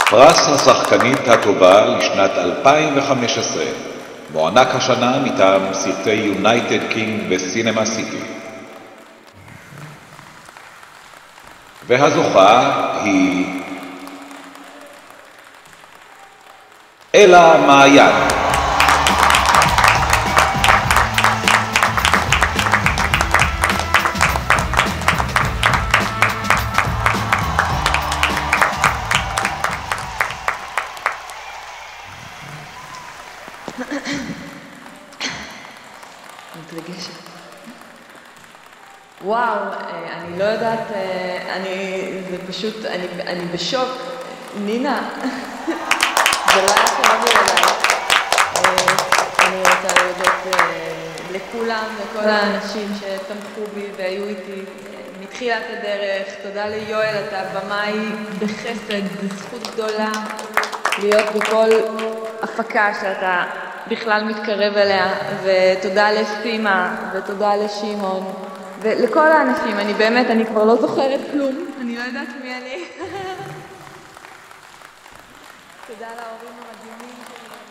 פרס השחקנית הטובה לשנת 2015, מוענק השנה מטעם סרטי יונייטד קינג וסינמה סיטי. והזוכה היא אלה מעיין. מתרגשת. וואו, אני לא יודעת, זה פשוט, אני בשוק. נינה, זה לא היה קרוב לי. אני רוצה להודות לכולם, לכל האנשים שתמכו בי והיו איתי מתחילת הדרך. תודה ליואל, אתה במאי בחסד, זו זכות גדולה להיות בכל הפקה שאתה בכלל מתקרב אליה, ותודה לסימה, ותודה לשימון, ולכל האנשים. אני באמת, אני כבר לא זוכרת כלום, אני לא יודעת מי אני. תודה להורים המדהימים שלי.